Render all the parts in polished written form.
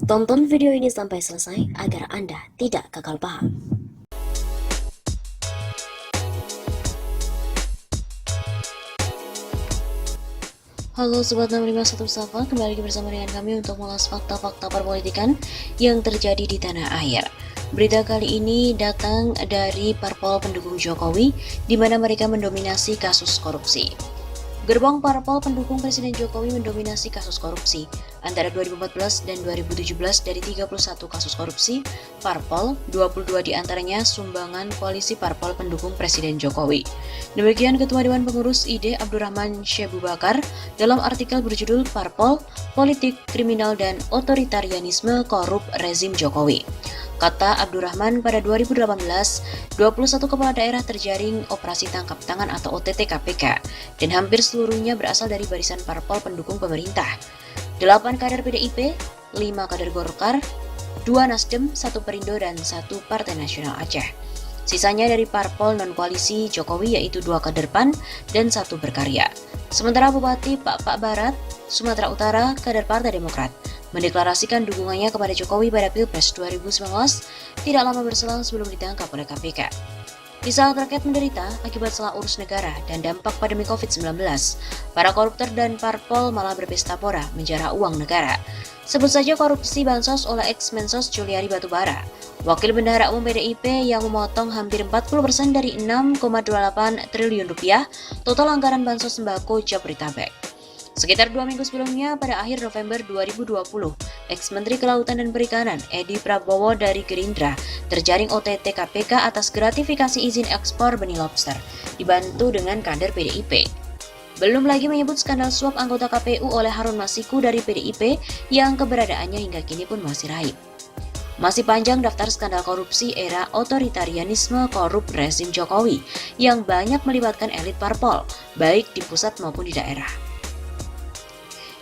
Tonton video ini sampai selesai agar Anda tidak gagal paham. Halo Sobat 651 Safa, kembali lagi bersama dengan kami untuk mengulas fakta-fakta perpolitikan yang terjadi di tanah air. Berita kali ini datang dari parpol pendukung Jokowi, di mana mereka mendominasi kasus korupsi. Gerbong parpol pendukung Presiden Jokowi mendominasi kasus korupsi. Antara 2014 dan 2017 dari 31 kasus korupsi, parpol 22 diantaranya sumbangan koalisi parpol pendukung Presiden Jokowi. Demikian Ketua Dewan Pengurus ID Abdurrahman Syekh Bakar dalam artikel berjudul Parpol, Politik, Kriminal, dan Otoritarianisme Korup Rezim Jokowi. Kata Abdurrahman, pada 2018, 21 kepala daerah terjaring operasi tangkap tangan atau OTT KPK, dan hampir seluruhnya berasal dari barisan parpol pendukung pemerintah. 8 kader PDIP, 5 kader Golkar, 2 Nasdem, 1 Perindo, dan 1 Partai Nasional Aceh. Sisanya dari parpol non-koalisi Jokowi yaitu 2 kader PAN dan 1 berkarya. Sementara Bupati Pak Barat, Sumatera Utara, kader Partai Demokrat, mendeklarasikan dukungannya kepada Jokowi pada Pilpres 2019 tidak lama berselang sebelum ditangkap oleh KPK. Kisah rakyat menderita akibat salah urus negara dan dampak pandemi COVID-19. Para koruptor dan parpol malah berpesta pora menjarah uang negara. Sebut saja korupsi bansos oleh ex-Mensos Juliari Batubara, Wakil Bendahara Umum PDIP yang memotong hampir 40% dari 6,28 triliun rupiah total anggaran bansos sembako Jabodetabek. Sekitar 2 minggu sebelumnya, pada akhir November 2020, ex-Menteri Kelautan dan Perikanan Edi Prabowo dari Gerindra terjaring OTT KPK atas gratifikasi izin ekspor benih lobster, dibantu dengan kader PDIP. Belum lagi menyebut skandal suap anggota KPU oleh Harun Masiku dari PDIP yang keberadaannya hingga kini pun masih raib. Masih panjang daftar skandal korupsi era otoritarianisme korup rezim Jokowi yang banyak melibatkan elit parpol, baik di pusat maupun di daerah.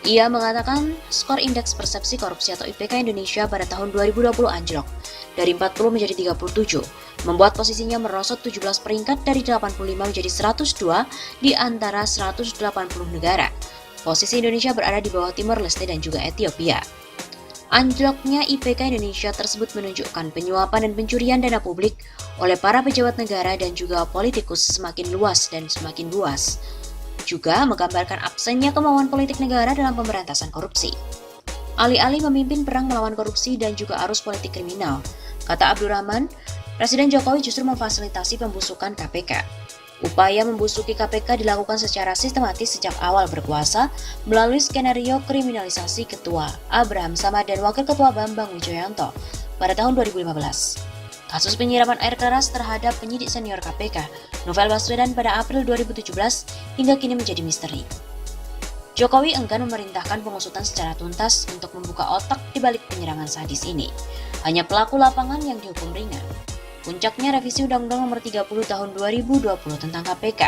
Ia mengatakan skor indeks persepsi korupsi atau IPK Indonesia pada tahun 2020 anjlok dari 40 menjadi 37, membuat posisinya merosot 17 peringkat dari 85 menjadi 102 di antara 180 negara. Posisi Indonesia berada di bawah Timor Leste dan juga Ethiopia. Anjloknya IPK Indonesia tersebut menunjukkan penyuapan dan pencurian dana publik oleh para pejabat negara dan juga politikus semakin luas dan semakin luas. Juga menggambarkan absennya kemauan politik negara dalam pemberantasan korupsi. Alih-alih memimpin perang melawan korupsi dan juga arus politik kriminal, kata Abdurrahman, Presiden Jokowi justru memfasilitasi pembusukan KPK. Upaya membusuki KPK dilakukan secara sistematis sejak awal berkuasa melalui skenario kriminalisasi Ketua Abraham Samad dan Wakil Ketua Bambang Wijoyanto pada tahun 2015. Kasus penyiraman air keras terhadap penyidik senior KPK, Novel Baswedan pada April 2017 hingga kini menjadi misteri. Jokowi enggan memerintahkan pengusutan secara tuntas untuk membuka otak di balik penyerangan sadis ini. Hanya pelaku lapangan yang dihukum ringan. Puncaknya revisi Undang-Undang Nomor 30 Tahun 2020 tentang KPK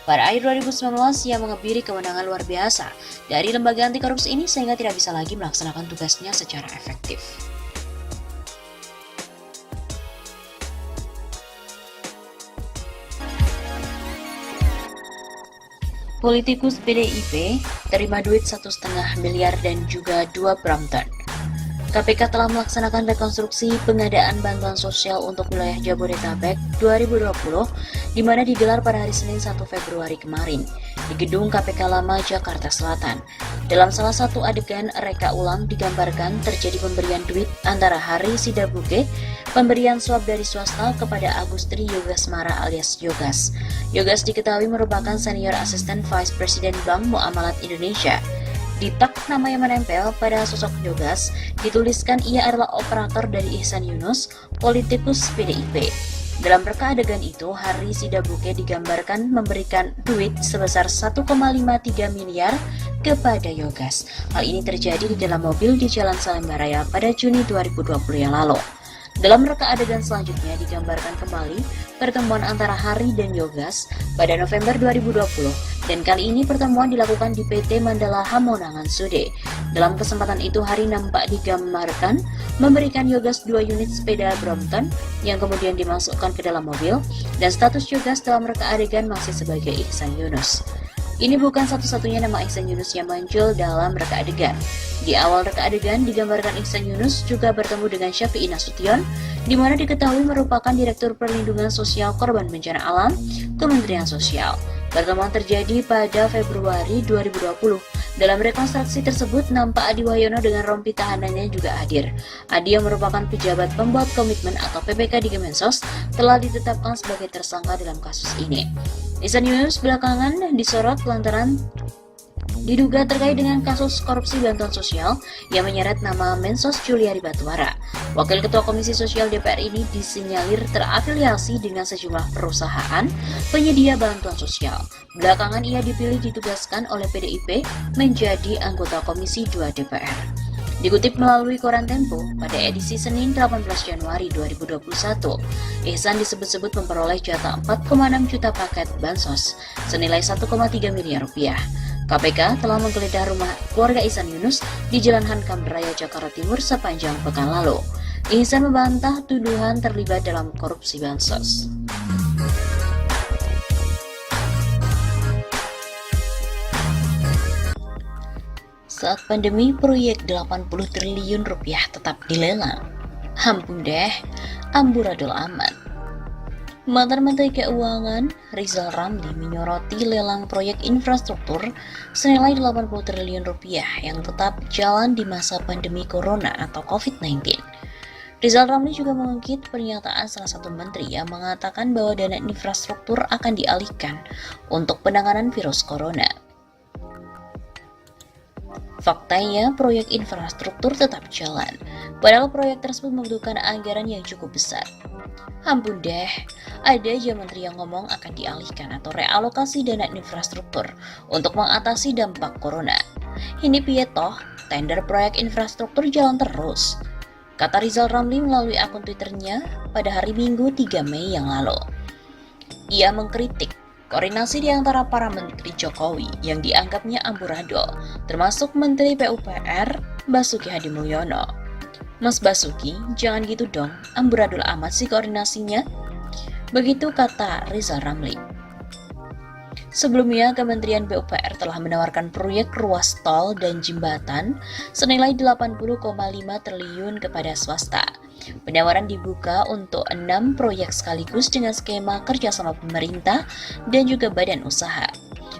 pada akhir 2019 yang mengebiri kewenangan luar biasa dari lembaga anti korupsi ini sehingga tidak bisa lagi melaksanakan tugasnya secara efektif. Politikus PDIP terima duit 1,5 miliar dan juga 2 Brompton. KPK telah melaksanakan rekonstruksi pengadaan bantuan sosial untuk wilayah Jabodetabek 2020 di mana digelar pada hari Senin 1 Februari kemarin di gedung KPK Lama Jakarta Selatan. Dalam salah satu adegan reka ulang digambarkan terjadi pemberian duit antara Hari Sidabuke, pemberian suap dari swasta kepada Agustri Yogasmara alias Yogas. Yogas diketahui merupakan senior asisten Vice President Bank Muamalat Indonesia. Di tak nama yang menempel pada sosok Yogas, dituliskan ia adalah operator dari Ihsan Yunus, politikus PDIP. Dalam reka adegan itu, Hari Sidabuke digambarkan memberikan duit sebesar 1,53 miliar kepada Yogas. Hal ini terjadi di dalam mobil di Jalan Salemba Raya pada Juni 2020 yang lalu. Dalam reka adegan selanjutnya digambarkan kembali pertemuan antara Hari dan Yogas pada November 2020 dan kali ini pertemuan dilakukan di PT Mandala Hamonangan Sude. Dalam kesempatan itu Hari nampak digambarkan memberikan Yogas 2 unit sepeda Brompton yang kemudian dimasukkan ke dalam mobil dan status Yogas dalam reka adegan masih sebagai Ihsan Yunus. Ini bukan satu-satunya nama Ihsan Yunus yang muncul dalam reka adegan. Di awal reka adegan digambarkan Ihsan Yunus juga bertemu dengan Syafii Nasution, di mana diketahui merupakan Direktur Perlindungan Sosial Korban Bencana Alam, Kementerian Sosial. Pertemuan terjadi pada Februari 2020. Dalam rekonstruksi tersebut, nampak Adi Wahyono dengan rompi tahanannya juga hadir. Adi yang merupakan pejabat pembuat komitmen atau PPK di Kemensos telah ditetapkan sebagai tersangka dalam kasus ini. Ihsan Yunus belakangan disorot lantaran diduga terkait dengan kasus korupsi bantuan sosial yang menyeret nama Mensos Juliari Batubara. Wakil Ketua Komisi Sosial DPR ini disinyalir terafiliasi dengan sejumlah perusahaan penyedia bantuan sosial. Belakangan ia dipilih ditugaskan oleh PDIP menjadi anggota Komisi 2 DPR. Dikutip melalui koran Tempo, pada edisi Senin 18 Januari 2021, Ihsan disebut-sebut memperoleh jatah 4,6 juta paket bansos senilai 1,3 miliar rupiah. KPK telah menggeledah rumah keluarga Ihsan Yunus di Jalan Hankam Raya, Jakarta Timur sepanjang pekan lalu. Ihsan membantah tuduhan terlibat dalam korupsi bansos. Saat pandemi, proyek 80 triliun rupiah tetap dilelang. Ampun deh, amburadul amat. Mantan Menteri Keuangan Rizal Ramli menyoroti lelang proyek infrastruktur senilai 80 triliun rupiah yang tetap jalan di masa pandemi corona atau COVID-19. Rizal Ramli juga mengungkit pernyataan salah satu menteri yang mengatakan bahwa dana infrastruktur akan dialihkan untuk penanganan virus corona. Faktanya, proyek infrastruktur tetap jalan, padahal proyek tersebut membutuhkan anggaran yang cukup besar. Ampun deh, ada aja menteri yang ngomong akan dialihkan atau realokasi dana infrastruktur untuk mengatasi dampak corona. Ini piye toh, tender proyek infrastruktur jalan terus, kata Rizal Ramli melalui akun Twitternya pada hari Minggu 3 Mei yang lalu. Ia mengkritik koordinasi di antara para menteri Jokowi yang dianggapnya amburadul, termasuk Menteri PUPR Basuki Hadimulyono. Mas Basuki, jangan gitu dong, amburadul amat sih koordinasinya. Begitu kata Rizal Ramli. Sebelumnya, Kementerian PUPR telah menawarkan proyek ruas tol dan jembatan senilai 80,5 triliun kepada swasta. Penawaran dibuka untuk 6 proyek sekaligus dengan skema kerjasama pemerintah dan juga badan usaha.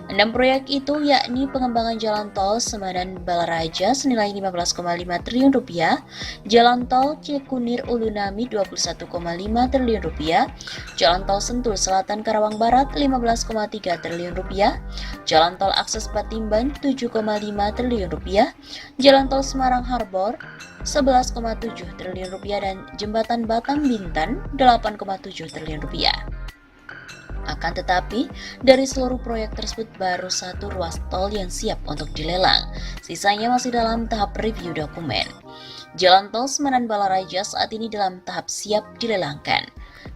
6 proyek itu yakni pengembangan jalan tol Semadan-Balaraja senilai 15,5 triliun rupiah, jalan tol Cikunir Ulunami 21,5 triliun rupiah, jalan tol Sentul Selatan Karawang Barat 15,3 triliun rupiah, jalan tol akses Patimban 7,5 triliun rupiah, jalan tol Semarang Harbor 11,7 triliun rupiah dan jembatan Batam Bintan 8,7 triliun rupiah. Akan tetapi, dari seluruh proyek tersebut baru satu ruas tol yang siap untuk dilelang. Sisanya masih dalam tahap review dokumen. Jalan tol Semadan-Balaraja saat ini dalam tahap siap dilelangkan.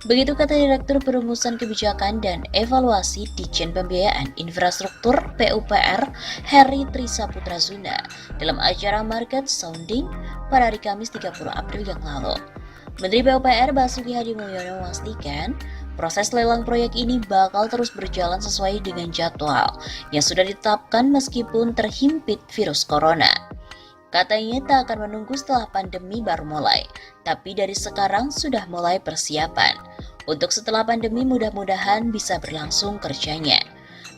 Begitu kata Direktur Perumusan Kebijakan dan Evaluasi Ditjen Pembiayaan Infrastruktur PUPR Heri Trisaputra Zuna dalam acara Market Sounding pada hari Kamis 30 April yang lalu. Menteri PUPR Basuki Hadimulyono memastikan proses lelang proyek ini bakal terus berjalan sesuai dengan jadwal yang sudah ditetapkan meskipun terhimpit virus corona. Katanya tak akan menunggu setelah pandemi baru mulai, tapi dari sekarang sudah mulai persiapan. Untuk setelah pandemi mudah-mudahan bisa berlangsung kerjanya.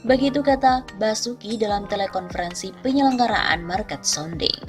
Begitu kata Basuki dalam telekonferensi penyelenggaraan market sounding.